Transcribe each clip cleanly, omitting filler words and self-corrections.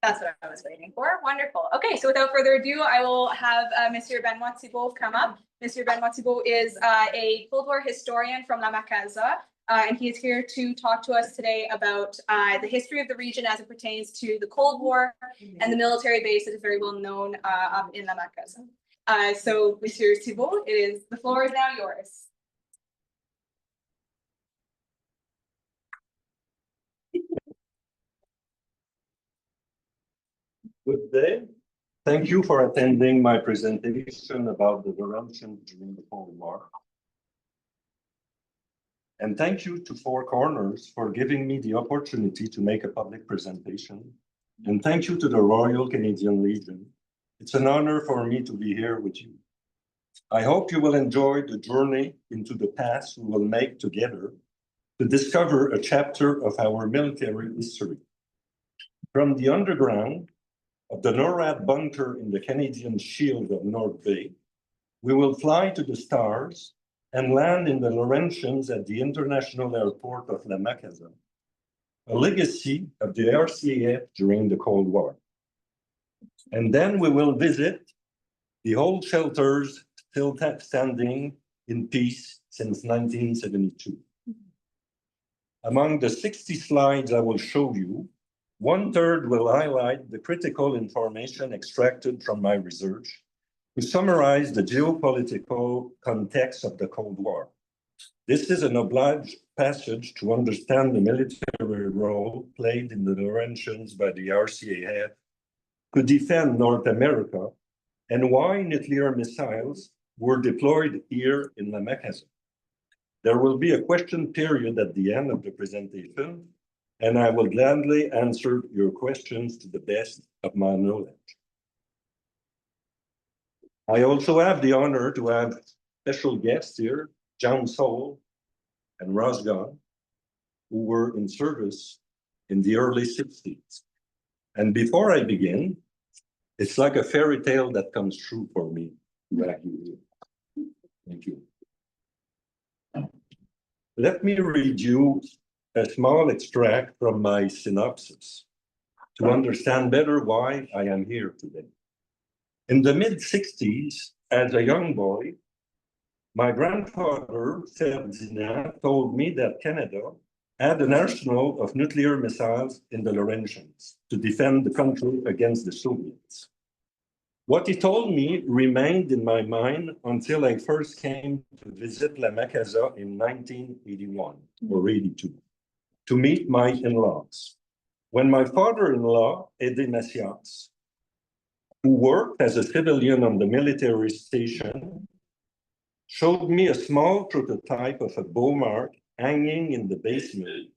That's what I was waiting for. Wonderful. Okay, so without further ado, I will have Monsieur Benoit Thibeault come up. Monsieur Benoit Thibeault is a Cold War historian from La Macaza, and he is here to talk to us today about the history of the region as it pertains to the Cold War and the military base that is very well known up in La Macaza. So, Monsieur Thibeault, the floor is now yours. Good day. Thank you for attending my presentation about the Laurentians during the Cold War. And thank you to Four Corners for giving me the opportunity to make a public presentation. And thank you to the Royal Canadian Legion. It's an honor for me to be here with you. I hope you will enjoy the journey into the past we will make together to discover a chapter of our military history. From the underground of the NORAD bunker in the Canadian Shield of North Bay, we will fly to the stars and land in the Laurentians at the International Airport of La Macaza, a legacy of the RCAF during the Cold War. And then we will visit the old shelters still standing in peace since 1972. Among the 60 slides I will show you, 1/3 will highlight the critical information extracted from my research to summarize the geopolitical context of the Cold War. This is an obliged passage to understand the military role played in the Laurentians by the RCAF to defend North America and why nuclear missiles were deployed here in La Macaza. There will be a question period at the end of the presentation, and I will gladly answer your questions to the best of my knowledge. I also have the honor to have special guests here, John Soule and Ross Gunn, who were in service in the early 60s. And before I begin, it's like a fairy tale that comes true for me. Thank you. Let me read you a small extract from my synopsis to understand better why I am here today. In the mid-60s, as a young boy, my grandfather, Ferdinand, told me that Canada had an arsenal of nuclear missiles in the Laurentians to defend the country against the Soviets. What he told me remained in my mind until I first came to visit La Macaza in 1981 or 82 to meet my in-laws. When my father-in-law, Eddie Messias, who worked as a civilian on the military station, showed me a small prototype of a Beaumark hanging in the basement,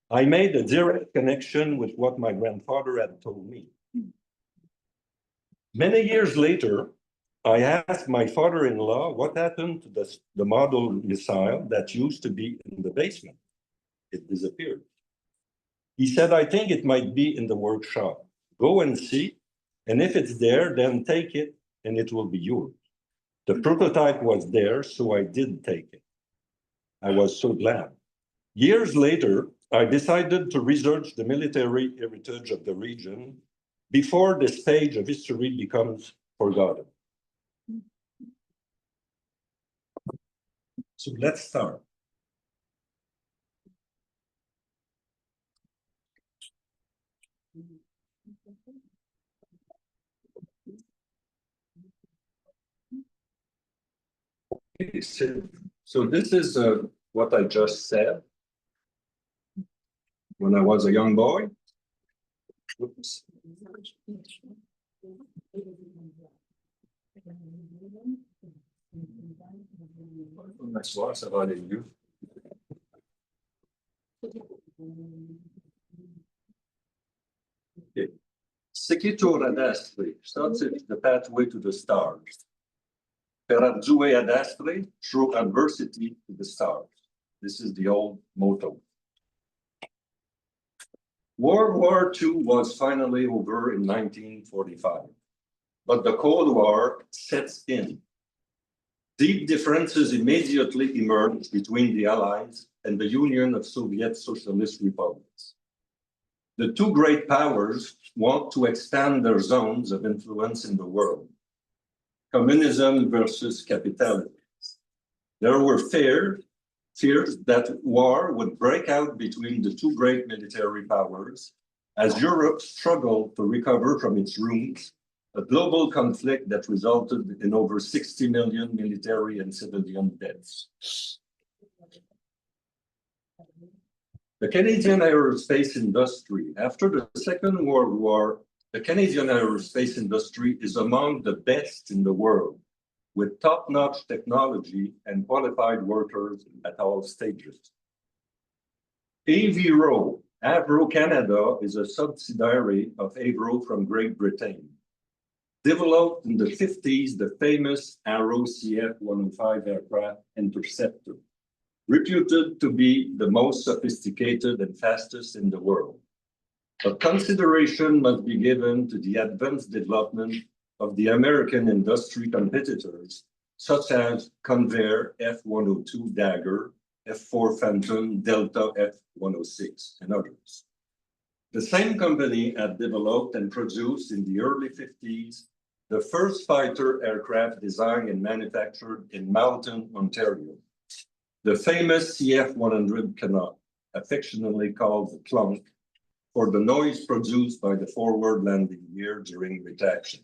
I made a direct connection with what my grandfather had told me. Many years later, I asked my father-in-law what happened to the model missile that used to be in the basement. It disappeared. He said, I think it might be in the workshop. Go and see, and if it's there, then take it, and it will be yours. The prototype was there, so I did take it. I was so glad. Years later, I decided to research the military heritage of the region before this page of history becomes forgotten. So let's start. Okay, so this is what I just said when I was a young boy. Oops. Ça va aller mieux. Okay. Sequitur ad astre starts the pathway to the stars. Per ardue ad astre, through adversity to the stars. This is the old motto. World War II was finally over in 1945, but the Cold War sets in. Deep differences immediately emerged between the Allies and the Union of Soviet Socialist Republics. The two great powers want to expand their zones of influence in the world. Communism versus capitalism. There were fears that war would break out between the two great military powers as Europe struggled to recover from its ruins, a global conflict that resulted in over 60 million military and civilian deaths. The Canadian aerospace industry. After the Second World War, the Canadian aerospace industry is among the best in the world, with top-notch technology and qualified workers at all stages. Avro Canada is a subsidiary of Avro from Great Britain. Developed in the 50s, the famous Arrow CF-105 aircraft interceptor, reputed to be the most sophisticated and fastest in the world. But consideration must be given to the advanced development of the American industry competitors, such as Convair F-102 Dagger, F-4 Phantom, Delta F-106, and others. The same company had developed and produced in the early 50s the first fighter aircraft designed and manufactured in Malton, Ontario, the famous CF-100 Canuck, affectionately called the clunk, for the noise produced by the forward landing gear during retraction.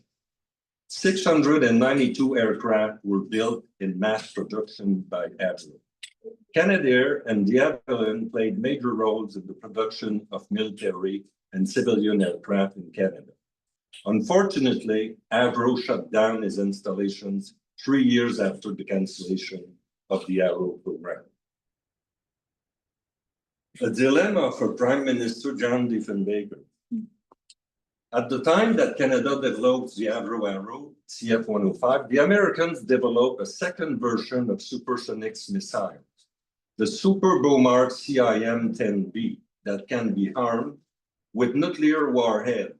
692 aircraft were built in mass production by Avro. Canadair and the Avalon played major roles in the production of military and civilian aircraft in Canada. Unfortunately, Avro shut down his installations 3 years after the cancellation of the Arrow program. A dilemma for Prime Minister John Diefenbaker. At the time that Canada developed the Avro Arrow, CF-105, the Americans developed a second version of supersonics missiles, the Super Beaumark CIM-10B, that can be armed with nuclear warhead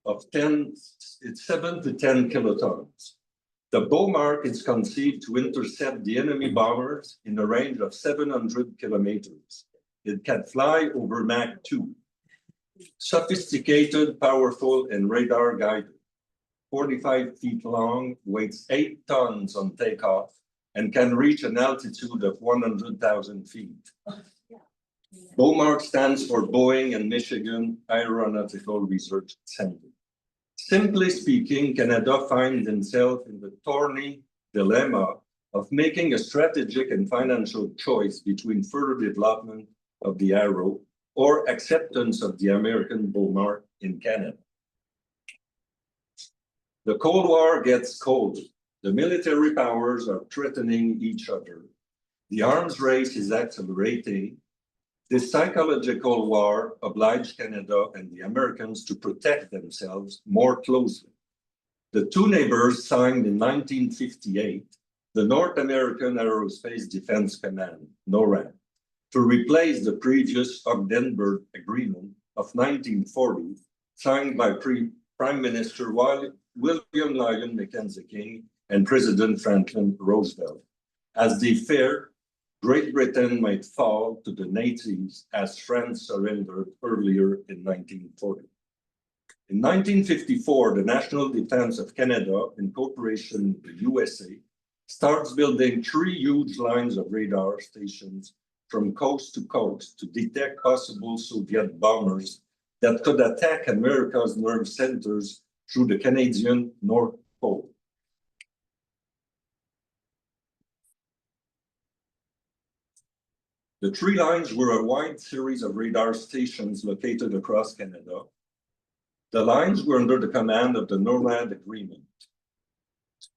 of 7 to 10 kilotons. The Beaumark is conceived to intercept the enemy bombers in a range of 700 kilometers. It can fly over Mach 2. Sophisticated, powerful, and radar-guided. 45 feet long, weighs 8 tons on takeoff, and can reach an altitude of 100,000 feet. Beaumark stands for Boeing and Michigan Aeronautical Research Center. Simply speaking, Canada finds itself in the thorny dilemma of making a strategic and financial choice between further development of the Arrow or acceptance of the American Beaumark in Canada. The Cold War gets colder. The military powers are threatening each other. The arms race is accelerating. This psychological war obliged Canada and the Americans to protect themselves more closely. The two neighbors signed in 1958 the North American Aerospace Defense Command, NORAD, to replace the previous Ogdenburg Agreement of 1940, signed by Prime Minister William Lyon Mackenzie King and President Franklin Roosevelt, as they feared Great Britain might fall to the Nazis as France surrendered earlier in 1940. In 1954, the National Defense of Canada, in cooperation with the USA, starts building 3 huge lines of radar stations from coast to coast to detect possible Soviet bombers that could attack America's nerve centers through the Canadian North Pole. The 3 lines were a wide series of radar stations located across Canada. The lines were under the command of the NORAD agreement.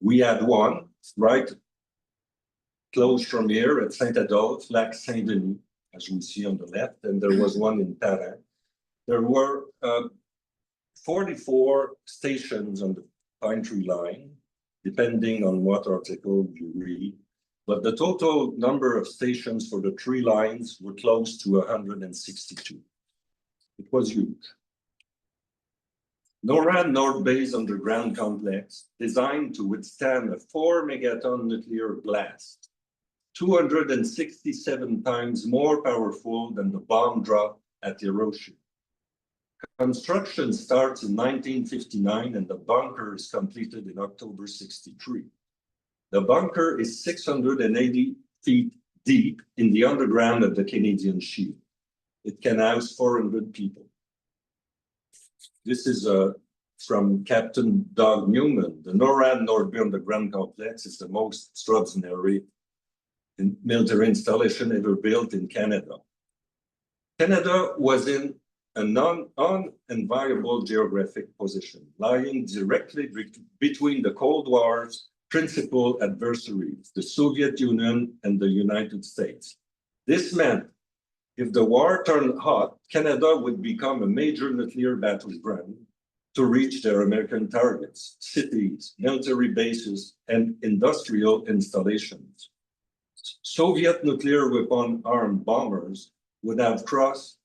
We had one right close from here at Saint-Adolphe, Lac Saint-Denis, as we see on the left, and there was one in Paris. There were 44 stations on the Pine Tree Line, depending on what article you read. But the total number of stations for the 3 lines were close to 162. It was huge. NORAD North Base Underground Complex, designed to withstand a 4 megaton nuclear blast, 267 times more powerful than the bomb dropped at Hiroshima. Construction starts in 1959 and the bunker is completed in October 63. The bunker is 680 feet deep in the underground of the Canadian Shield. It can house 400 people. This is from Captain Doug Newman. The NORAD North Bay Underground Complex is the most extraordinary military installation ever built in Canada. Canada was in a non-enviable geographic position, lying directly between the Cold War's principal adversaries, the Soviet Union and the United States. This meant if the war turned hot, Canada would become a major nuclear battleground to reach their American targets, cities, military bases, and industrial installations. Soviet nuclear weapon-armed bombers would have crossed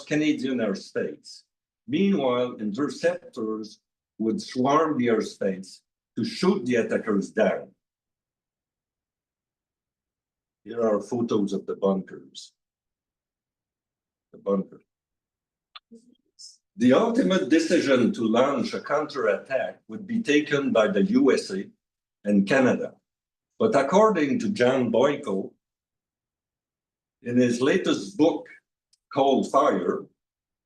Canadian airspace. Meanwhile, interceptors would swarm the airspace to shoot the attackers down. Here are photos of the bunkers. The bunker. The ultimate decision to launch a counterattack would be taken by the USA and Canada. But according to John Boyko, in his latest book called Fire,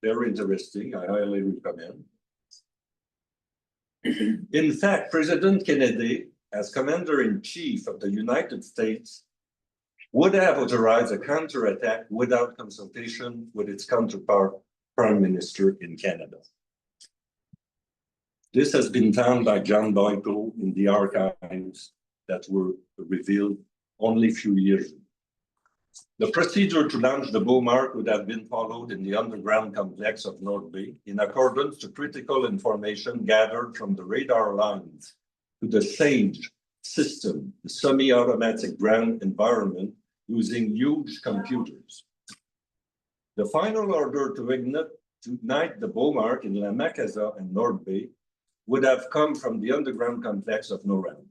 very interesting, I highly recommend. In fact, President Kennedy, as Commander-in-Chief of the United States, would have authorized a counterattack without consultation with its counterpart, Prime Minister in Canada. This has been found by John Boyko in the archives that were revealed only a few years ago. The procedure to launch the Beaumark would have been followed in the underground complex of North Bay in accordance to critical information gathered from the radar lines to the SAGE system, the semi-automatic ground environment using huge computers. The final order to ignite the Beaumark in La Macaza and North Bay would have come from the underground complex of NORAD.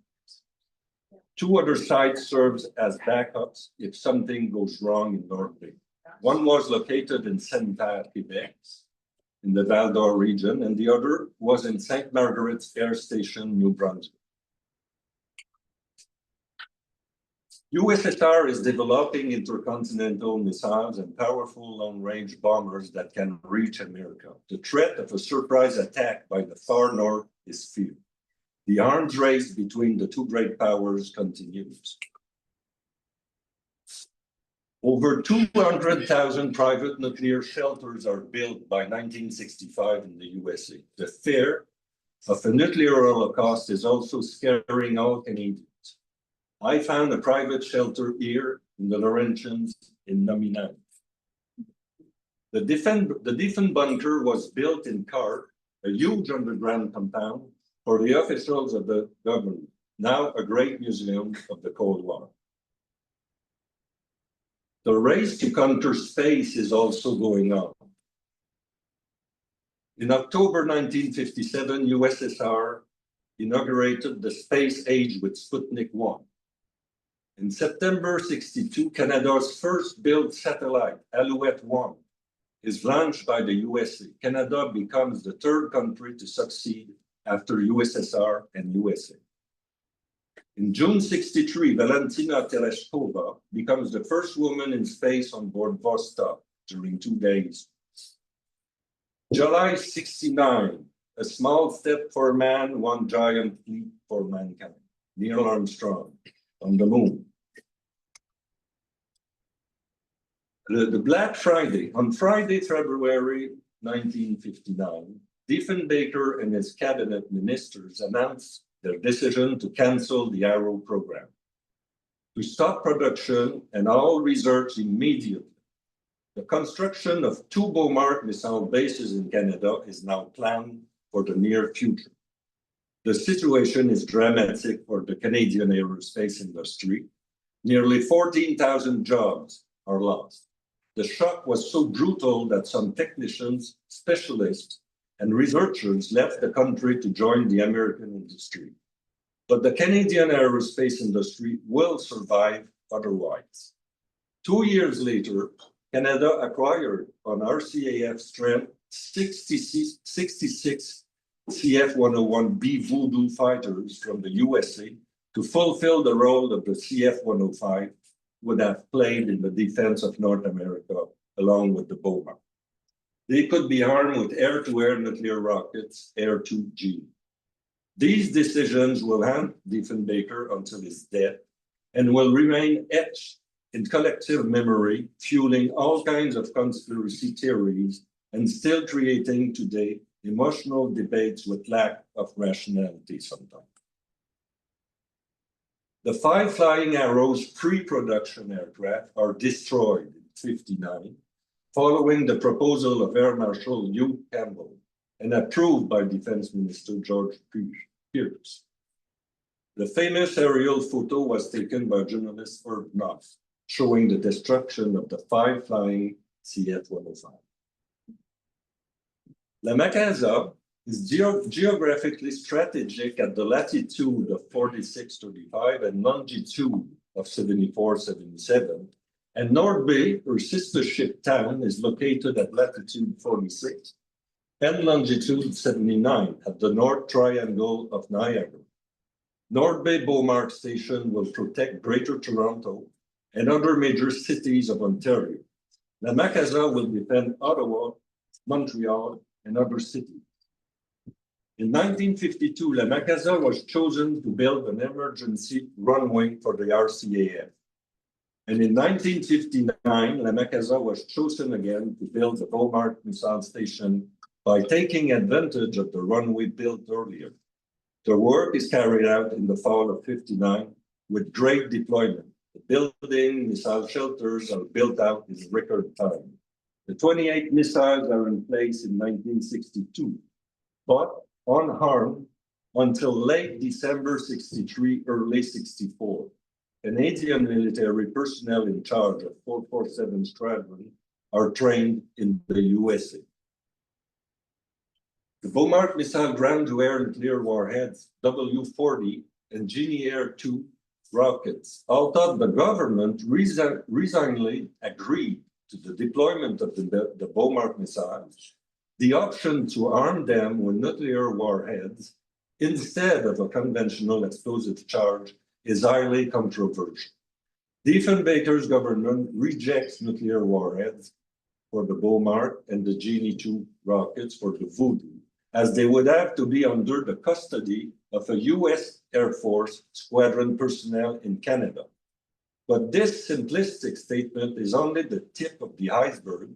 Two other sites served as backups if something goes wrong in North Bay. One was located in Sainte-Terre, Quebec, in the Val d'Or region, and the other was in St. Margaret's Air Station, New Brunswick. USSR is developing intercontinental missiles and powerful long-range bombers that can reach America. The threat of a surprise attack by the far north is feared. The arms race between the two great powers continues. Over 200,000 private nuclear shelters are built by 1965 in the USA. The fear of a nuclear holocaust is also scaring all Canadians. I found a private shelter here in the Laurentians in Nominal. The Defense Bunker was built in Carr, a huge underground compound for the officials of the government, now a great museum of the Cold War. The race to conquer space is also going on. In October 1957, USSR inaugurated the space age with Sputnik 1. In September 62, Canada's first built satellite, Alouette 1, is launched by the USA. Canada becomes the third country to succeed after USSR and USA. In June 63, Valentina Tereshkova becomes the first woman in space on board Vostok during 2 days. July 69, a small step for man, one giant leap for mankind. Neil Armstrong on the moon. The Black Friday, on Friday, February 1959, Diefenbaker and his cabinet ministers announced their decision to cancel the Arrow program, to stop production and all research immediately. The construction of 2 Beaumark missile bases in Canada is now planned for the near future. The situation is dramatic for the Canadian aerospace industry. Nearly 14,000 jobs are lost. The shock was so brutal that some technicians, specialists, and researchers left the country to join the American industry. But the Canadian aerospace industry will survive otherwise. 2 years later, Canada acquired on RCAF strength 66 CF-101B Voodoo fighters from the USA to fulfill the role of the CF-105 would have played in the defense of North America, along with the Beaumont. They could be armed with air-to-air nuclear rockets, Air-2G. These decisions will haunt Diefenbaker until his death and will remain etched in collective memory, fueling all kinds of conspiracy theories and still creating today emotional debates with lack of rationality sometimes. The 5 Flying Arrows pre-production aircraft are destroyed in '59, following the proposal of Air Marshal Hugh Campbell and approved by Defense Minister George Pierce. The famous aerial photo was taken by journalist Herb Knopf, showing the destruction of the 5 flying CF-105. La Macaza is geographically strategic at the latitude of 4635 and longitude of 7477, and North Bay, her sister ship town, is located at latitude 46 and longitude 79 at the North Triangle of Niagara. North Bay Beaumont Station will protect Greater Toronto and other major cities of Ontario. La Macaza will defend Ottawa, Montreal, and other cities. In 1952, La Macaza was chosen to build an emergency runway for the RCAF. And in 1959, La Macaza was chosen again to build the Beaumont Missile Station by taking advantage of the runway built earlier. The work is carried out in the fall of '59 with great deployment. The building, missile shelters are built out in record time. The 28 missiles are in place in 1962, but unharmed until late December '63, early '64. Canadian military personnel in charge of 447 Squadron are trained in the USA. The Beaumont missile ground-to-air nuclear warheads, W-40 and Genie Air-2 rockets, although the government resignedly agreed to the deployment of the Beaumont missiles, the option to arm them with nuclear warheads instead of a conventional explosive charge is highly controversial. Diefenbaker's government rejects nuclear warheads for the Beaumont and the Genie 2 rockets for the Voodoo, as they would have to be under the custody of a US Air Force squadron personnel in Canada. But this simplistic statement is only the tip of the iceberg,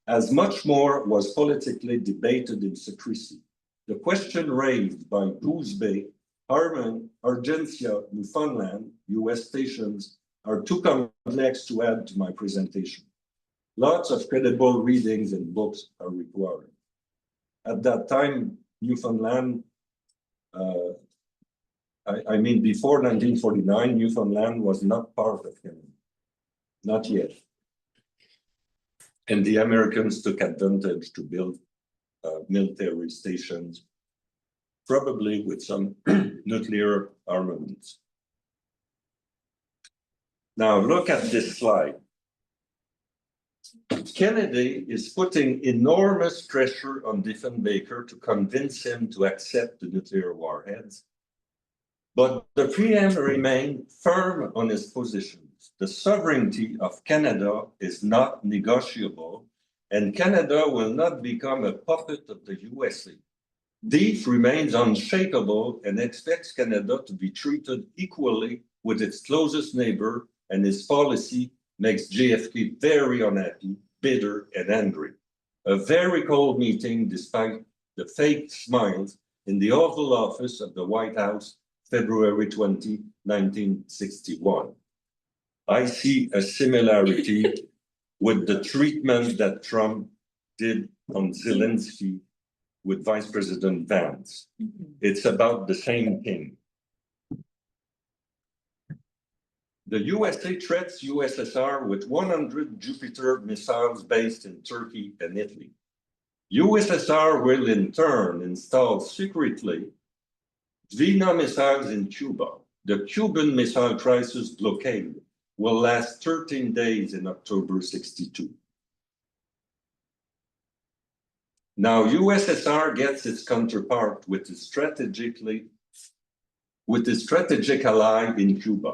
as much more was politically debated in secrecy. The question raised by Goose Bay, Harman, Argentia, Newfoundland, US stations are too complex to add to my presentation. Lots of credible readings and books are required. At that time, Newfoundland, before 1949, Newfoundland was not part of Canada, not yet. And the Americans took advantage to build military stations, probably with some nuclear armaments. Now look at this slide. Kennedy is putting enormous pressure on Diefenbaker to convince him to accept the nuclear warheads, but the president remained firm on his positions. The sovereignty of Canada is not negotiable, and Canada will not become a puppet of the USA. Dief remains unshakable and expects Canada to be treated equally with its closest neighbor, and his policy makes JFK very unhappy, bitter, and angry. A very cold meeting despite the fake smiles in the Oval Office of the White House, February 20, 1961. I see a similarity with the treatment that Trump did on Zelensky with Vice President Vance. It's about the same thing. The USA threats USSR with 100 Jupiter missiles based in Turkey and Italy. USSR will in turn install secretly Dvina missiles in Cuba. The Cuban Missile Crisis blockade will last 13 days in October '62. Now, USSR gets its counterpart with its strategic ally in Cuba.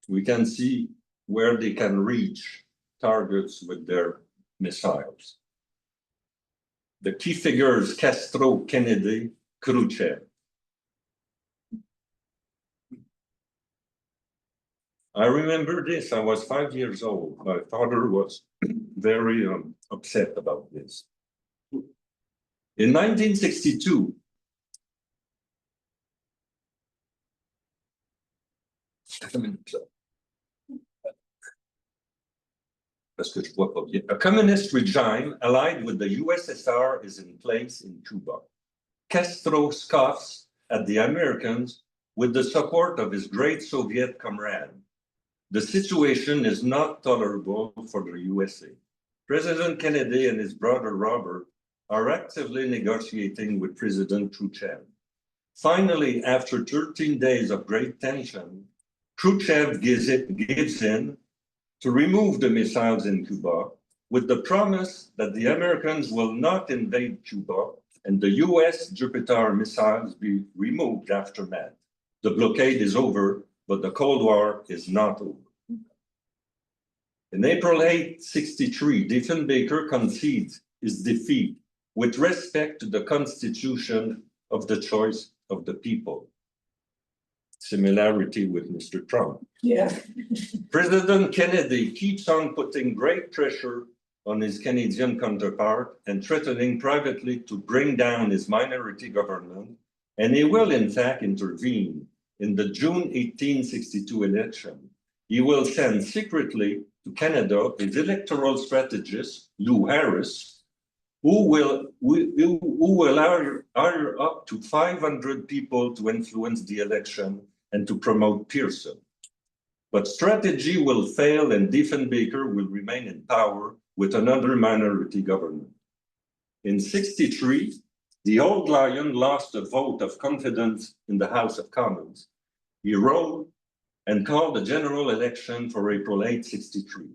We can see where they can reach targets with their missiles. The key figures: Castro, Kennedy, Khrushchev. I remember this. I was 5 years old. My father was very upset about this. In 1962, a communist regime allied with the USSR is in place in Cuba. Castro scoffs at the Americans with the support of his great Soviet comrade. The situation is not tolerable for the USA. President Kennedy and his brother Robert are actively negotiating with President Khrushchev. Finally, after 13 days of great tension, Khrushchev gives in to remove the missiles in Cuba with the promise that the Americans will not invade Cuba and the US Jupiter missiles be removed aftermath. The blockade is over, but the Cold War is not over. In April 8, 1963, Diefenbaker concedes his defeat with respect to the Constitution of the choice of the people. Similarity with Mr. Trump. Yeah. President Kennedy keeps on putting great pressure on his Canadian counterpart and threatening privately to bring down his minority government, and he will in fact intervene in the June 1862 election. He will send secretly to Canada his electoral strategist, Lou Harris, who will hire up to 500 people to influence the election and to promote Pearson. But strategy will fail and Diefenbaker will remain in power with another minority government. In 1963, the old lion lost a vote of confidence in the House of Commons. He wrote and called a general election for April 8, 1963.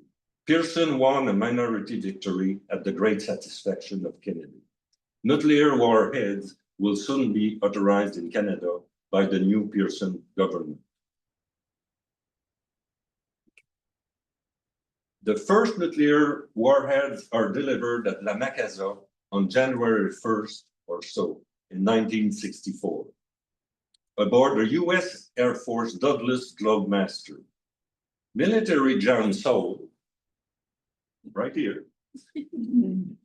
Pearson won a minority victory at the great satisfaction of Kennedy. Nuclear warheads will soon be authorized in Canada by the new Pearson government. The first nuclear warheads are delivered at La Macaza on January 1st or so in 1964, aboard the US Air Force Douglas Globemaster. Military John Soule, right here,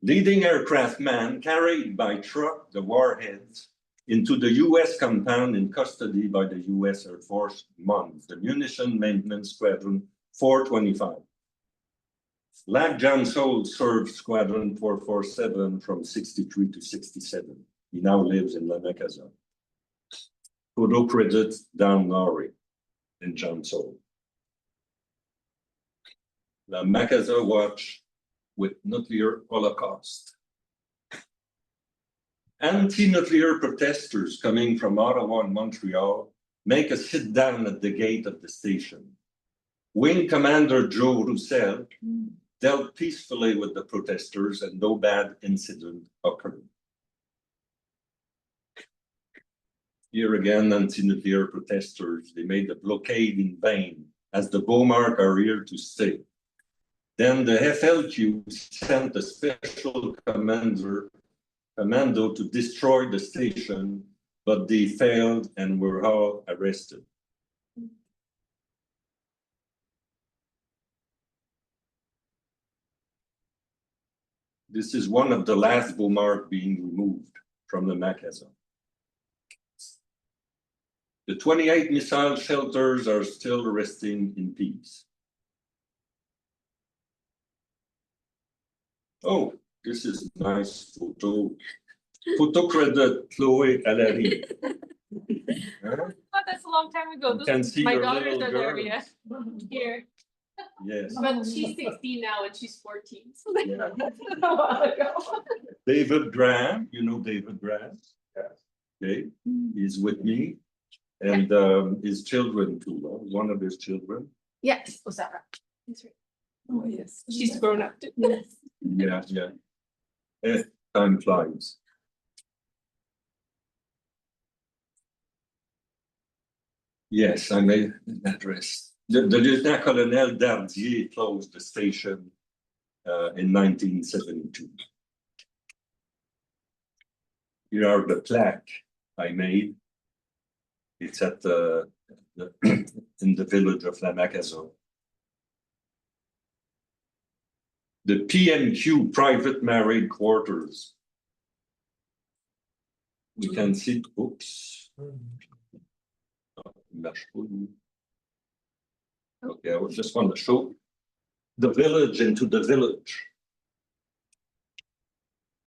leading aircraft man carried by truck the warheads into the US compound in custody by the US Air Force MUNS, the Munition Maintenance Squadron 425. Like John Soule served Squadron 447 from 63 to 67. He now lives in La Macaza. Photo credits Dan Norrie and John Soule. La Macaza watch with nuclear holocaust. Anti-nuclear protesters coming from Ottawa and Montreal make a sit down at the gate of the station. Wing Commander Joe Roussel dealt peacefully with the protesters and no bad incident occurred. Here again, anti-nuclear protesters, they made the blockade in vain as the Beaumark are here to stay. Then the FLQ sent a special commando to destroy the station, but they failed and were all arrested. This is one of the last Beaumark being removed from the Macaza. The 28 missile shelters are still resting in peace. Oh, this is a nice photo. Photo credit Chloe Allary. Oh, that's a long time ago. You can see my your daughters little are there, girls. yeah. Here. Yes. But she's 16 now and she's 14. So Yeah. A while ago. David Graham, you know David Graham? Yes. Okay, he's with me. And his children too, one of his children. Yes, Osara. that's right. Oh, yes. She's grown up too. Yes. Yeah, yeah. Time flies. Yes, I made an address. The Lieutenant Colonel Dardier closed the station in 1972. Here are the plaque I made. It's at in the village of La Macaza. The PMQ private married quarters. We can see, oops. Okay, I just want to show the village into the village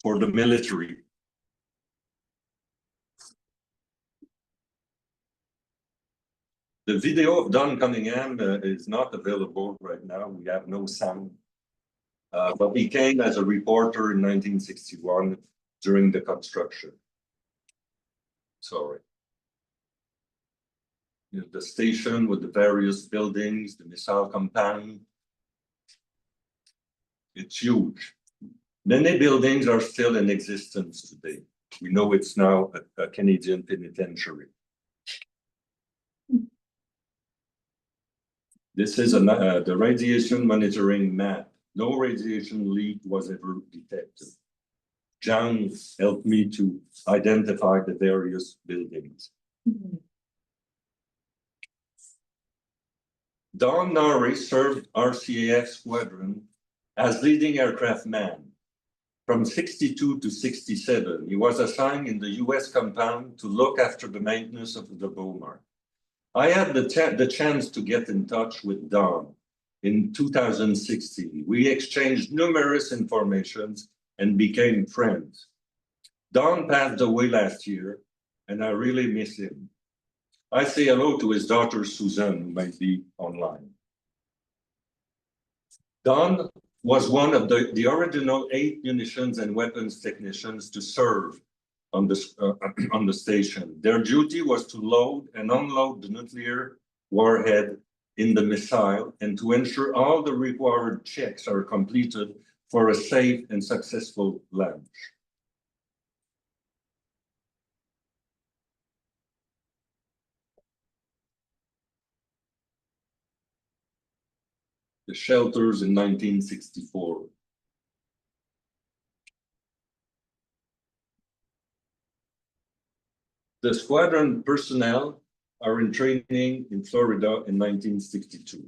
for the military. The video of Don Cunningham is not available right now. We have no sound. But he came as a reporter in 1961 during the construction. Sorry. The station with the various buildings, the missile compound. It's huge. Many buildings are still in existence today. We know it's now a Canadian penitentiary. This is the radiation monitoring map. No radiation leak was ever detected. John helped me to identify the various buildings. Don Norris served RCAF squadron as leading aircraft man. From 62 to 67, he was assigned in the US compound to look after the maintenance of the Beaumont. I had the chance to get in touch with Don in 2016. We exchanged numerous informations and became friends. Don passed away last year, and I really miss him. I say hello to his daughter, Susan, who might be online. Don was one of the original 8 munitions and weapons technicians to serve on the station. Their duty was to load and unload the nuclear warhead in the missile and to ensure all the required checks are completed for a safe and successful launch. The shelters in 1964. The squadron personnel are in training in Florida in 1962.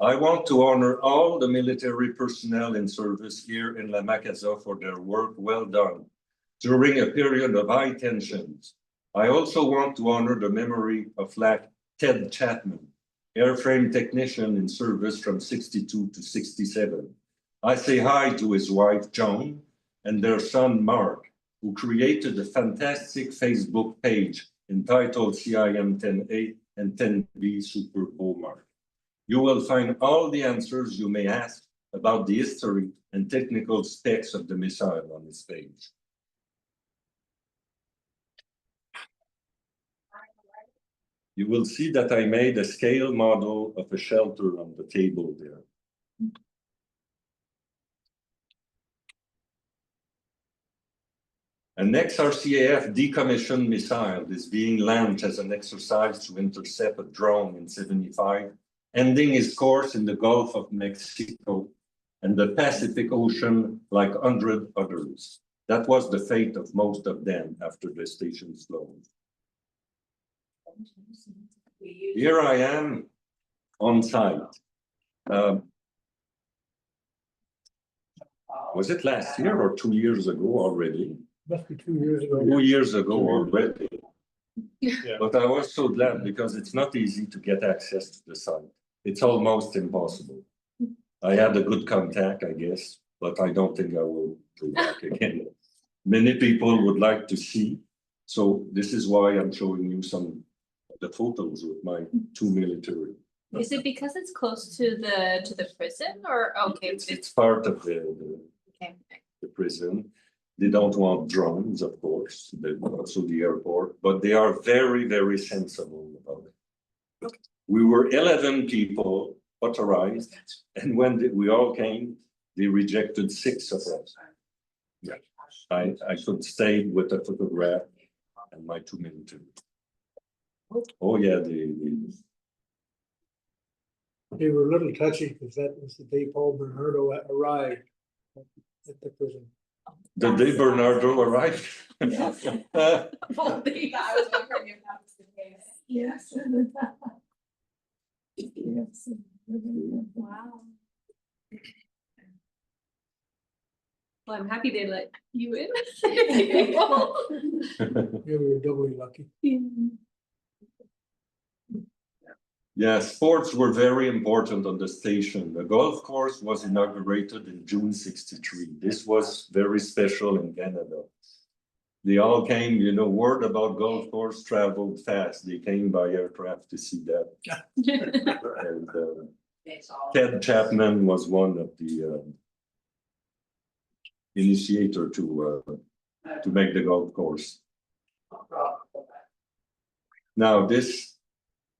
I want to honor all the military personnel in service here in La Macaza for their work well done during a period of high tensions. I also want to honor the memory of Ted Chapman, airframe technician in service from 62 to 67. I say hi to his wife, Joan, and their son, Mark, who created a fantastic Facebook page entitled CIM 10A and 10B Super Beaumont. You will find all the answers you may ask about the history and technical specs of the missile on this page. You will see that I made a scale model of a shelter on the table there. An ex-RCAF decommissioned missile is being launched as an exercise to intercept a drone in 75, ending its course in the Gulf of Mexico and the Pacific Ocean like 100 others. That was the fate of most of them after the station's closed. Here I am on site. Was it last year or 2 years ago already? Must be 2 years ago. 2 years ago already. Yeah. But I was so glad because it's not easy to get access to the site. It's almost impossible. I had a good contact, I guess, but I don't think I will go back again. Many people would like to see. So this is why I'm showing you some of the photos with my 2 military. Is it because it's close to the prison or okay? It's part of Okay. the prison. They don't want drones, of course, also the airport, but they are very, very sensible about it. Okay. We were 11 people authorized, and when we all came, they rejected 6 of us. Yeah. I could stay with the photograph and my 2 military. Oh, yeah, They were a little touchy because that was the day Paul Bernardo arrived at the prison. the day Bernardo arrived. Yes. Yeah, I was wondering if that was the case. Yes. Yes. Wow. Well, I'm happy they let you in. Yeah, we were doubly lucky. Yeah, sports were very important on the station. The golf course was inaugurated in June '63. This was very special in Canada. They all came, you know, word about golf course traveled fast. They came by aircraft to see that. And Ted Chapman was one of the initiator to make the golf course. Now this,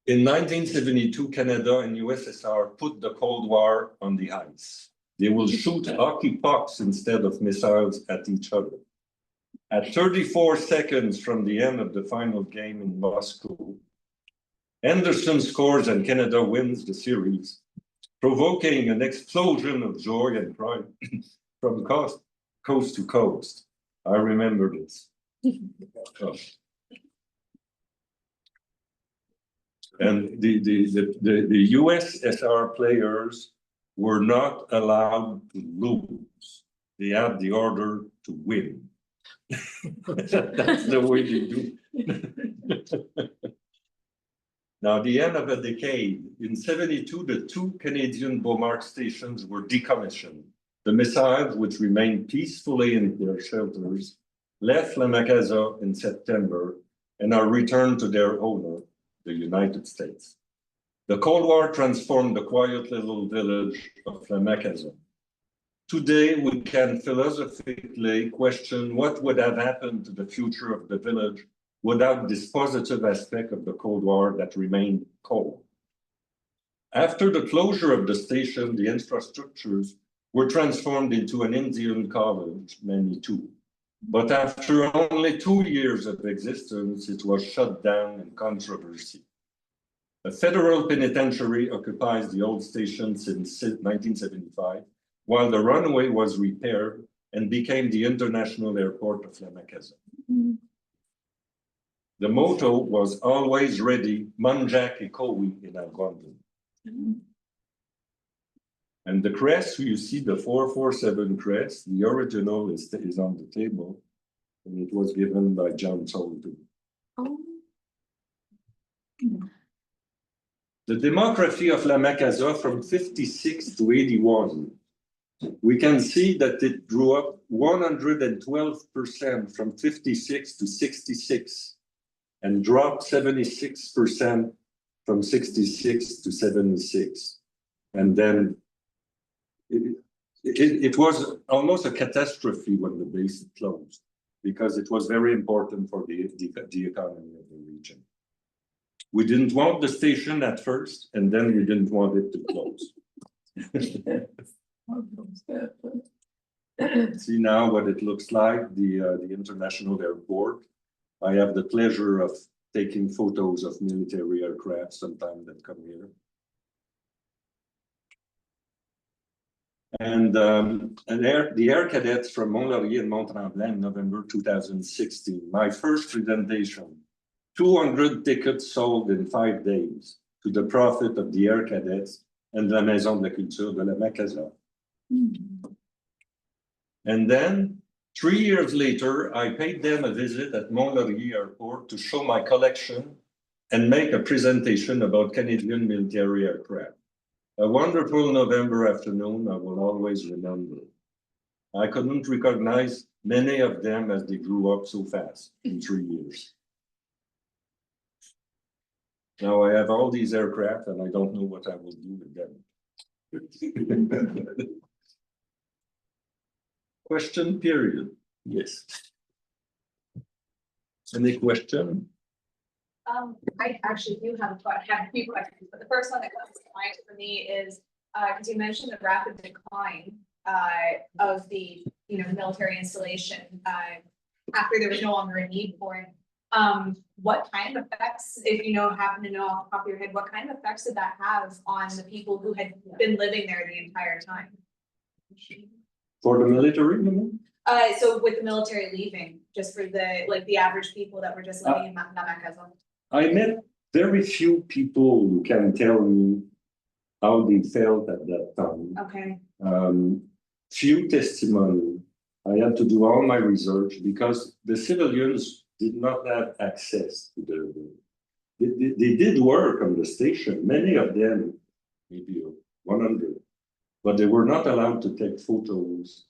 in 1972, Canada and USSR put the Cold War on the ice. They will shoot hockey pucks instead of missiles at each other. At 34 seconds from the end of the final game in Moscow, Henderson scores and Canada wins the series, provoking an explosion of joy and pride from coast to coast. I remember this. Oh. And the USSR players were not allowed to lose. They had the order to win. That's the way they do. Now, the end of a decade, in '72, the 2 Canadian Beaumark stations were decommissioned. The missiles, which remained peacefully in their shelters, left La Macaza in September and are returned to their owner, the United States. The Cold War transformed the quiet little village of La Macaza. Today, we can philosophically question what would have happened to the future of the village without this positive aspect of the Cold War that remained cold. After the closure of the station, the infrastructures were transformed into an Indian college, Manitou. But after only 2 years of existence, it was shut down in controversy. A federal penitentiary occupies the old station since 1975, while the runway was repaired and became the international airport of La Macaza. The motto was always ready, Manjak Ikowi in Algonquin. And the crest, you see the 447 crest, the original is on the table, and it was given by John Soldo. Oh. The demography of La Macaza from 56 to 81, we can see that it grew up 112% from 56 to 66 and dropped 76% from 66 to 76. And then it was almost a catastrophe when the base closed because it was very important for the economy of the region. We didn't want the station at first, and then we didn't want it to close. See now what it looks like, the international airport. I have the pleasure of taking photos of military aircraft sometimes that come here. And the air cadets from Mont-Laurier and Mont-Tremblant in November 2016, my first presentation, 200 tickets sold in 5 days to the profit of the air cadets and la Maison de la Culture de la Macaza. And then 3 years later, I paid them a visit at Mont-Laurier Airport to show my collection and make a presentation about Canadian military aircraft. A wonderful November afternoon I will always remember. I couldn't recognize many of them as they grew up so fast in 3 years. Now I have all these aircraft and I don't know what I will do with them. Question period. Yes. Any question? I actually do have a few questions, but the first one that comes to mind for me is because you mentioned the rapid decline of the military installation, after there was no longer a need for it. What kind of effects, if you happen to know off the top of your head, what kind of effects did that have on the people who had been living there the entire time? For the military, you mean? So with the military leaving, just for the average people that were just living in Macaza. I met very few people who can tell me how they felt at that time. Okay. Few testimony. I had to do all my research because the civilians did not have access to they did work on the station, many of them, maybe 100, but they were not allowed to take photos,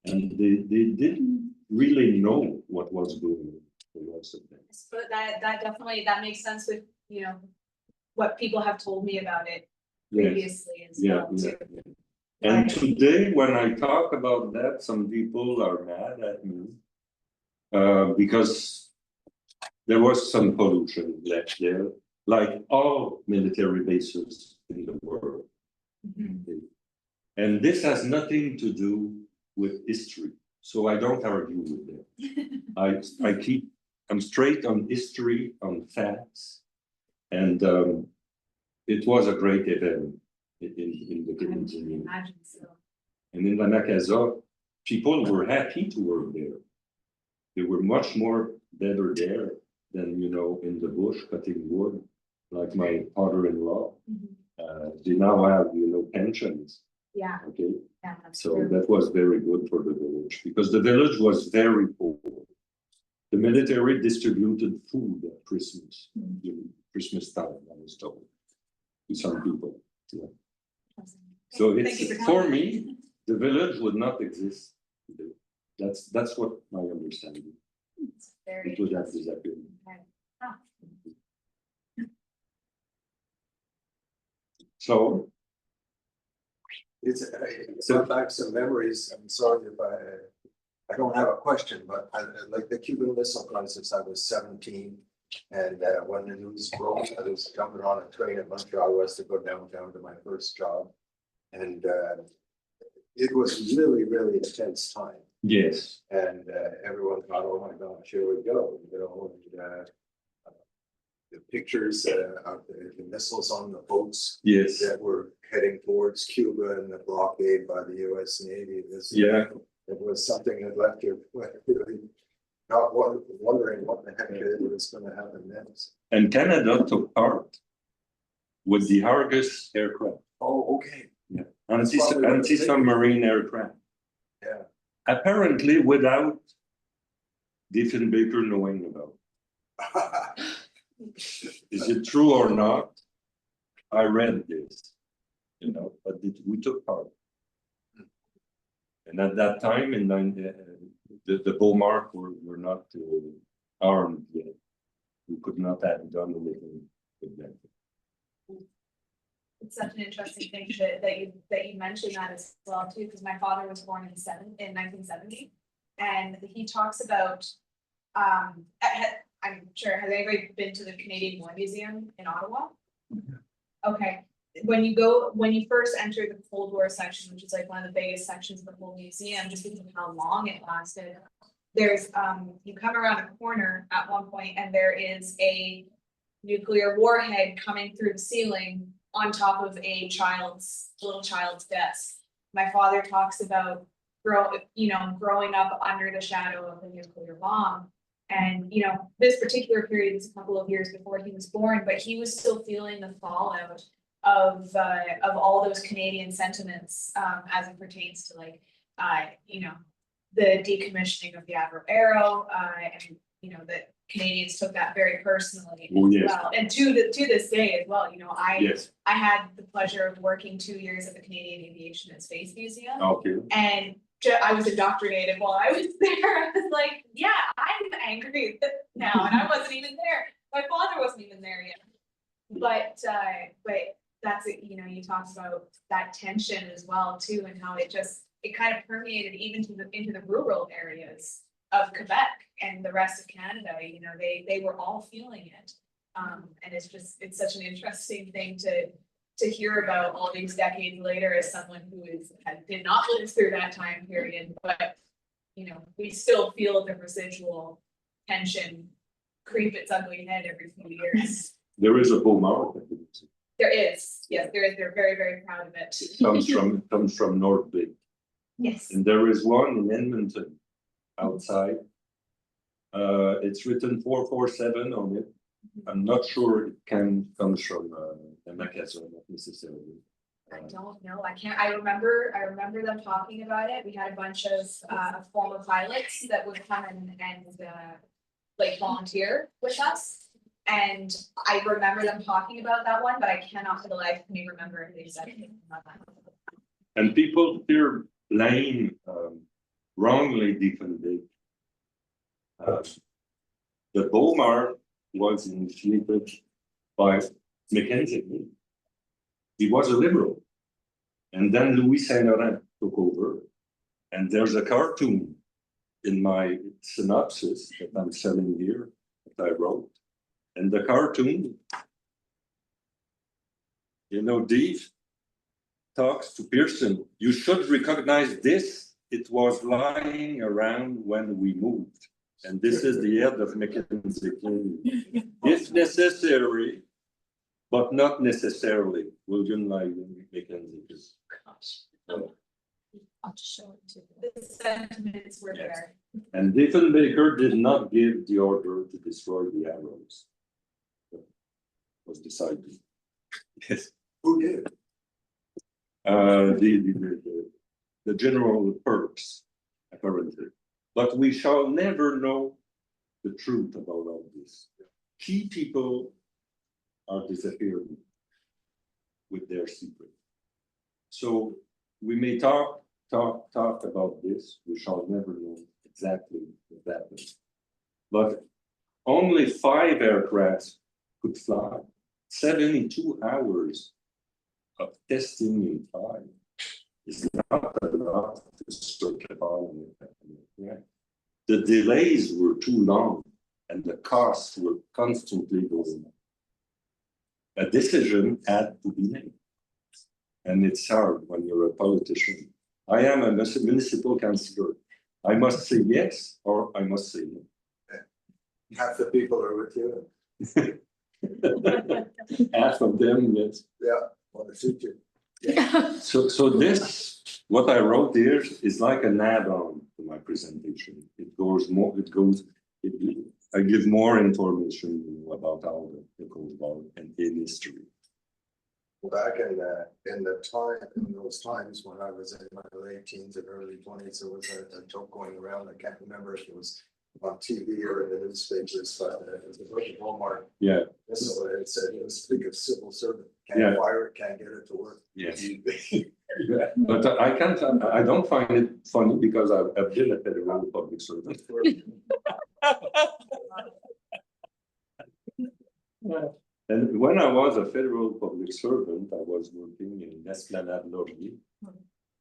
and they didn't really know what was going on. So that definitely makes sense with what people have told me about it yes. previously as well too. And today, when I talk about that, some people are mad at me because there was some pollution left there, like all military bases in the world. Mm-hmm. And this has nothing to do with history, so I don't argue with them. I'm straight on history, on facts, and it was a great event in the community. Imagine so. And in La Macaza, people were happy to work there. They were much more better there than in the bush cutting wood, like my father-in-law. Mm-hmm. They now have pensions. Yeah. Okay. Yeah, that's so true. that was very good for the village because the village was very poor. The military distributed food at Christmas, Christmas time, I was told, to some people. Yeah. So it's for me, the village would not exist today. That's what my understanding. It would have disappeared. Okay. Ah. So It's brought back some memories. I'm sorry if I don't have a question, but I like the Cuban Missile Crisis. I was 17, and when the news broke, I was jumping on a train at Montreal West to go downtown to my first job, and it was really, really intense time. yes, And everyone thought, "Oh my gosh, here we go!" And, the pictures of the missiles on the boats yes, that were heading towards Cuba and the blockade by the U.S. Navy. yeah. It was something that left you really not wondering what the heck was going to happen next. And Canada took part with the Argus aircraft. Oh, okay. Yeah, anti-submarine aircraft. Yeah. Apparently, without Diefenbaker knowing about. Is it true or not? I read this, but we took part. And at that time, the Beaumark were not armed yet. We could not have done anything with them. It's such an interesting thing that you mentioned that as well too, because my father was born in 1970, and he talks about I'm sure, has anybody been to the Canadian War Museum in Ottawa? Okay, when you first enter the Cold War section, which is like one of the biggest sections of the whole museum, just because of how long it lasted, there's you come around a corner at one point and there is a nuclear warhead coming through the ceiling on top of a little child's desk. My father talks about growing up under the shadow of the nuclear bomb. And this particular period is a couple of years before he was born, but he was still feeling the fallout of all those Canadian sentiments as it pertains to the decommissioning of the Avro Arrow, and that Canadians took that very personally as well. And to this day as well, I had the pleasure of working 2 years at the Canadian Aviation and Space Museum. Okay. And I was indoctrinated while I was there. I was like, yeah, I'm angry now, and I wasn't even there. My father wasn't even there yet. But that's it. You talked about that tension as well too, and how it kind of permeated even into the rural areas of Quebec and the rest of Canada. They were all feeling it, and it's such an interesting thing to hear about all these decades later as someone who did not live through that time period, but you know, we still feel the residual tension creep its ugly head every few years. There is a Beaumont that There is, yes, there is, they're very, very proud of it. comes from North Bay. Yes. And there is one in Edmonton outside. It's written 447 on it. I'm not sure it comes from Macaza, not necessarily. I don't know, I remember them talking about it, we had a bunch of former pilots that would come and like volunteer with us. And I remember them talking about that one, but I cannot for the life of me remember if they said anything about that. And people here blame wrongly defended. The Beaumont was initiated by Mackenzie. He was a liberal. And then Louis Saint Laurent took over. And there's a cartoon in my synopsis that I'm selling here that I wrote. And the cartoon, you know, Dave talks to Pearson. You should recognize this. It was lying around when we moved. And this is the head of Mackenzie. If necessary, but not necessarily. William Lyon Mackenzie. I'll just show it to you. The sentiments were there. And Diefenbaker did not give the order to destroy the arrows. It was decided. Yes. Who did? The general perks, apparently. But we shall never know the truth about all this. Key people are disappearing with their secret. So we may talk about this, we shall never know exactly what happened. But only 5 aircrafts could fly. 72 hours of testing in time is not enough to certify it. The delays were too long and the costs were constantly going up. A decision had to be made. And it's hard when you're a politician. I am a municipal councillor. I must say yes or I must say no. Half the people are with you. Half of them, yes. Yeah, want to shoot you. So this, what I wrote here is like an add-on to my presentation. I give more information about how the Cold War and in history. Back in those times when I was in my late teens and early 20s, there was a joke going around. I can't remember if it was on TV or in the newspapers, but it was a Walmart. Yeah. So it said, it was speak of civil servant, Yeah. can't fire it, can't get it to work. Yes. Yeah. But I don't find it funny because I've been a federal public servant. And when I was a federal public servant, I was working in Esplanade Laurier,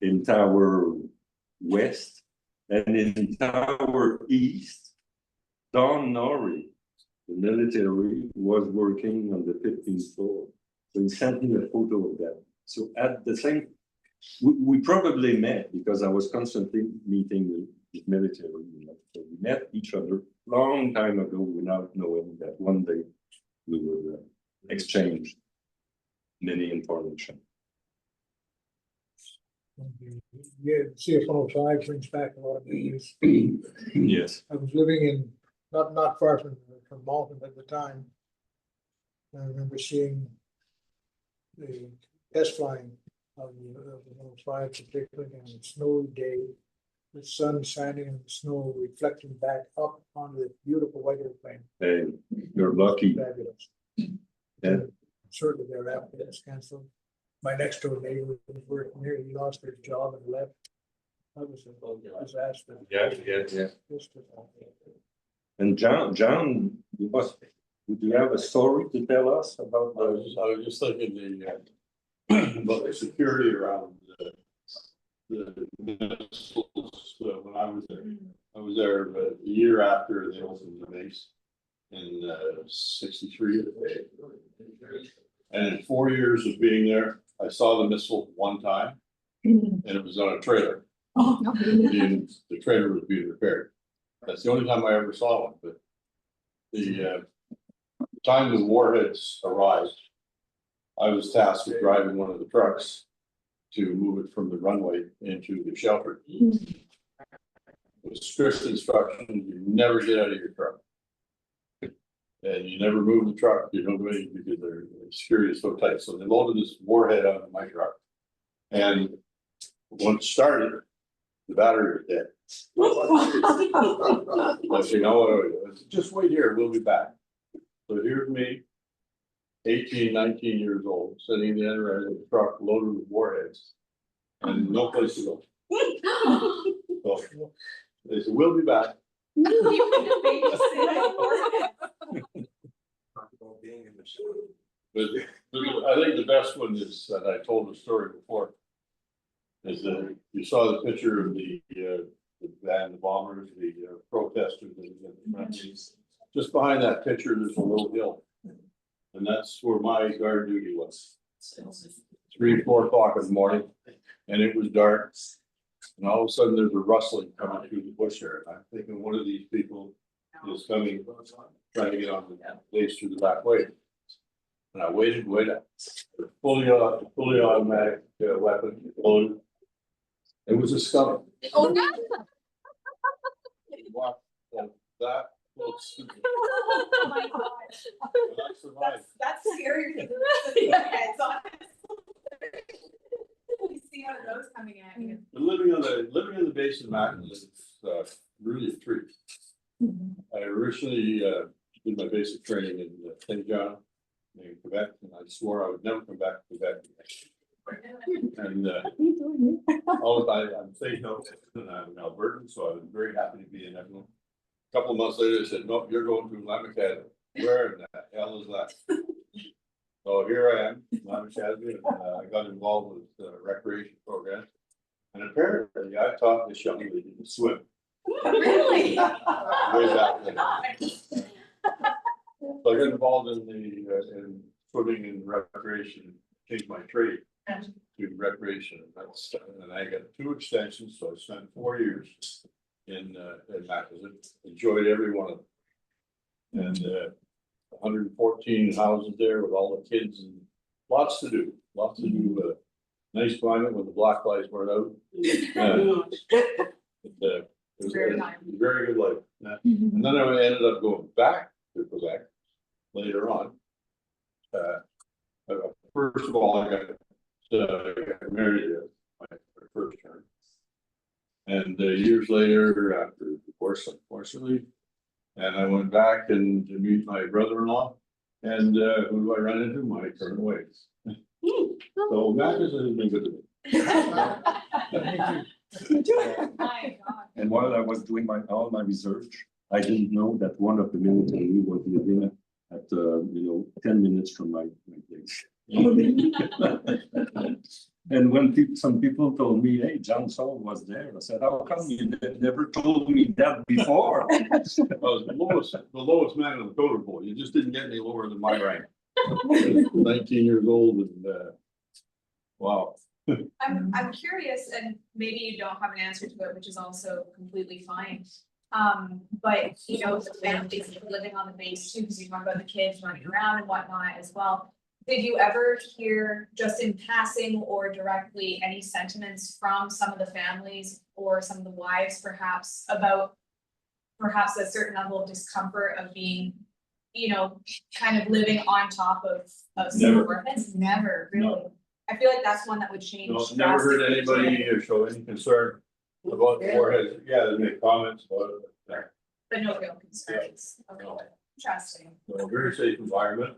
in Tower West, and in Tower East, Don Norrie, the military, was working on the 15th floor. So he sent me a photo of that. So at the same, we probably met because I was constantly meeting with military. So we met each other long time ago without knowing that one day we would exchange many information. Yeah, CF-105 brings back a lot of memories. Yes. I was living in, not far from Malton at the time. I remember seeing the test flying of the 105, particularly on a snowy day, the sun shining and the snow reflecting back up on the beautiful white airplane. Hey, you're lucky. Fabulous. Yeah. Shortly thereafter, it was canceled. My next door neighbor was working there, he lost his job and left. That was a disaster. Yeah. And John, would you have a story to tell us about I was just thinking about the security around the missiles when I was there. I was there a year after they opened the base in '63. And in 4 years of being there, I saw the missile one time, and it was on a trailer. The trailer was being repaired. That's the only time I ever saw one, but the time the warheads arrived, I was tasked with driving one of the trucks to move it from the runway into the shelter. With strict instructions, you never get out of your truck. And you never move the truck, you don't do anything because their security is so tight. So they loaded this warhead onto my truck. And once it started, the battery was dead. I said, you know what, just wait here, we'll be back. So here's me, 18, 19 years old, sitting in the end of the truck loaded with warheads and no place to go. So they said, we'll be back. Being in the show. But I think the best one is, that I told the story before, is that you saw the picture of the band, the bombers, the protesters. Just behind that picture, there's a little hill. And that's where my guard duty was. 3, 4 o'clock in the morning, and it was dark. And all of a sudden, there's a rustling coming through the bush there. And I'm thinking one of these people is coming, trying to get on the base through the back way. And I waited, fully automatic weapon loaded. It was a skunk. Oh, no. That looks stupid. Oh my God. I survived. That's scarier than the heads on. You see one of those coming at you. But living on the base of Macaza is really a treat. I originally did my basic training in St. John in Quebec, and I swore I would never come back to Quebec. And I'm saying no, and I'm an Albertan, so I was very happy to be in Edmonton. A couple of months later, they said, no, you're going to Macaza. Where in the hell is that? So here I am, Macaza, and I got involved with recreation programs. And apparently I taught this young lady to swim. Really? Way back then. So I got involved in in swimming and recreation, changed my trade to recreation. And I got 2 extensions, so I spent 4 years in Macaza, enjoyed every one of them. And 114 houses there with all the kids and lots to do. Nice climate when the black lights weren't out. It was a very good life. And then I ended up going back to Quebec later on. First of all, I got married at my first term. And years later, after divorce, unfortunately, and I went back and to meet my brother-in-law. And who do I run into? My current wife. So Macaza has been good to me. And while I was doing all my research, I didn't know that one of the military was living at 10 minutes from my place. And when some people told me, hey, John Saul was there, I said, how come you never told me that before? I was the lowest man in the totem pole. You just didn't get any lower than my rank. 19 years old and wow. I'm curious, and maybe you don't have an answer to it, which is also completely fine. But the families living on the base too, because you talk about the kids running around and whatnot as well. Did you ever hear, just in passing or directly, any sentiments from some of the families or some of the wives perhaps about perhaps a certain level of discomfort of being, kind of living on top of some warheads? Never, really. No. I feel like that's one that would change. No, never heard anybody show any concern about the warheads. Yeah, they make comments about it. But no real concerns. Okay, No. interesting. So a very safe environment.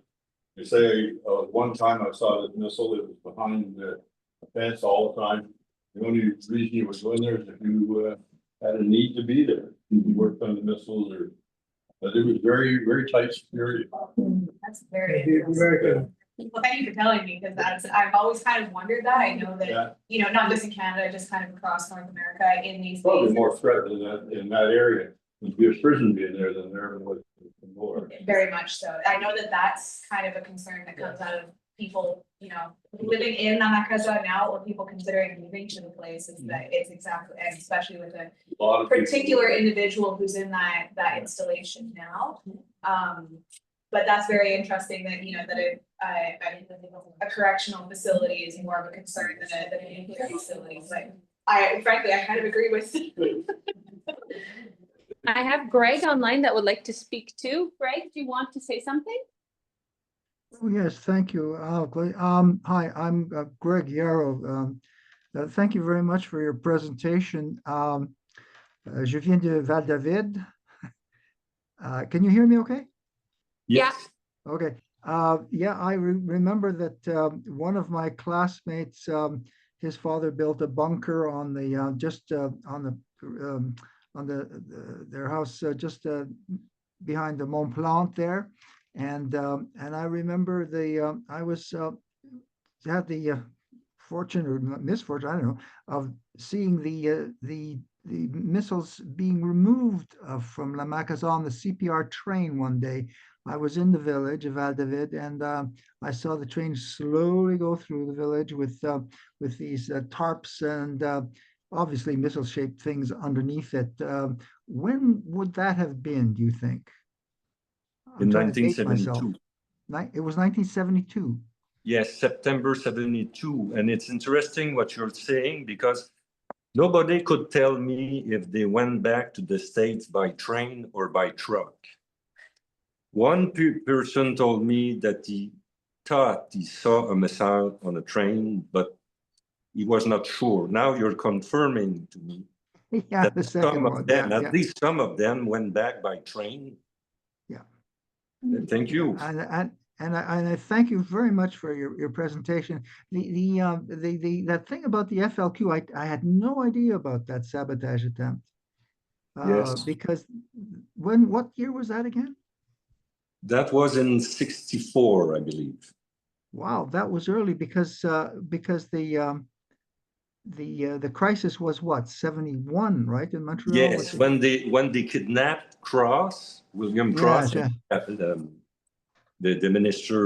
They say one time I saw this missile, it was behind the fence all the time. The only reason you would go in there is if you had a need to be there. You worked on the missiles but it was very, very tight security. That's very interesting. Well, thank you for telling me, because I've always kind of wondered that. I know that, not just in Canada, just kind of across North America in these probably days. More threat than that in that area. There'd be a prison being there than there was more. Very much so. I know that that's kind of a concern that comes out of people, living in Macaza now or people considering moving to the place is that it's exactly, and especially with a A lot of people- particular individual who's in that installation now. But that's very interesting that, a correctional facility is more of a concern than a nuclear facility, but I kind of agree with. I have Greg online that would like to speak too. Greg, do you want to say something? Oh, yes, thank you. Hi, I'm Greg Yarrow. Thank you very much for your presentation. Je viens de Val-David. Can you hear me okay? Yes. Okay. Yeah, I remember that one of my classmates, his father built a bunker on the their house just behind the Mont Blanc there, and I remember I had the fortune or misfortune, I don't know, of seeing the missiles being removed from La Macaza on the CPR train one day. I was in the village of Val-David, and I saw the train slowly go through the village with these tarps and obviously missile-shaped things underneath it. When would that have been, do you think? In trying to date myself. 1972. It was 1972. Yes, September 72. And it's interesting what you're saying because nobody could tell me if they went back to the States by train or by truck. One person told me that he thought he saw a missile on a train, but he was not sure. Now you're confirming to me Yeah, that the second some one. of them, Yeah, at least some of them, went back by train. Yeah. Thank you. And I thank you very much for your presentation. That thing about the FLQ, I had no idea about that sabotage attempt. Yes. Because what year was that again? That was in 64, I believe. Wow, that was early because the crisis was what, 71, right, in Montreal? Yes, when they kidnapped William Cross, Yeah. the minister.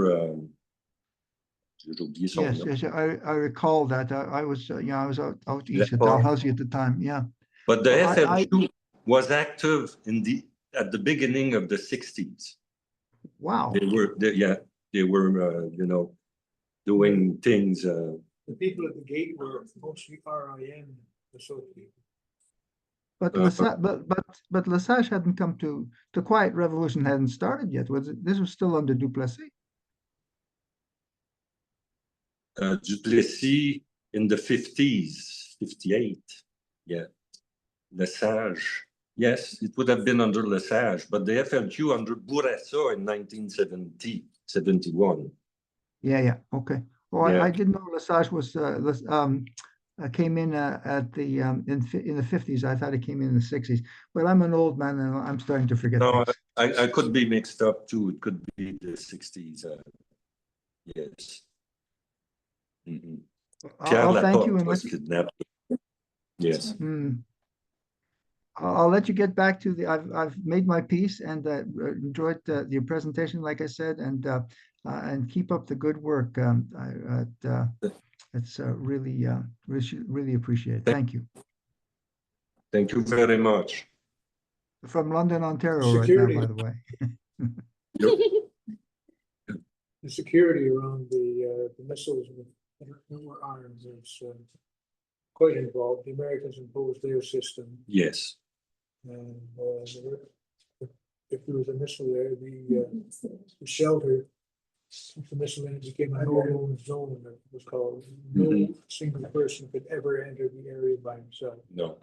Yes, I recall that. I was out east at Dalhousie at the time. Yeah. But the FLQ was active at the beginning of the 60s. Wow. They were doing things. The people at the gate were mostly RIN associated. But Lesage hadn't come to the Quiet Revolution hadn't started yet. This was still under Duplessis? Duplessis in the 50s, 58. Yeah. Lesage. Yes, it would have been under Lesage, but the FLQ under Bourassa in 1970, 71. Yeah. Okay. Well, Yeah. I didn't know Lesage was came in at the in the 50s. I thought it came in the 60s. But I'm an old man and I'm starting to forget No, things. I could be mixed up too. It could be the 60s. Yes. Mm-hmm. I'll thank you and was kidnapped. Yes. I'll let you get back to I've made my piece and enjoyed your presentation, like I said, and keep up the good work. It's really appreciated. Thank you. Thank you very much. From London, Ontario, Security. right now, by the way. The security around the missiles were armed is quite involved. The Americans imposed their system. Yes. And if there was a missile there, the shelter, if the missile then became a no-known zone, it was called. No single person could ever enter the area by himself. No.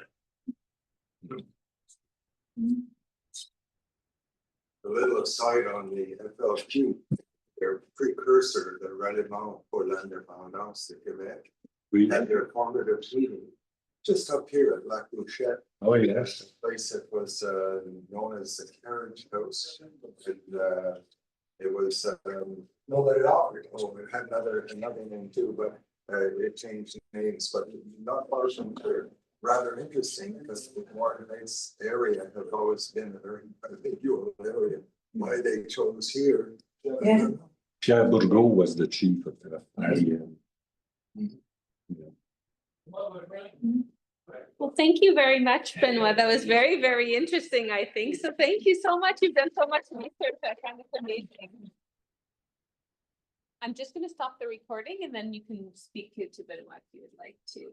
A little aside on the FLQ, their precursor, the Ralliement pour l'Indépendance de Québec, had their formative meeting just up here at Lac Bouchette. Oh, yes. A place that was known as the Carriage House. And, it was no, it had another name too, but it changed names. But not far from here. Rather interesting because the Martinez area have always been a very big area. Why they chose here? Yeah. Pierre Bourgault was the chief of the IEM. Well, thank you very much, Benoit. That was very, very interesting, I think. So thank you so much. You've done so much research. I find this amazing. I'm just going to stop the recording and then you can speak to Benoit if you would like to.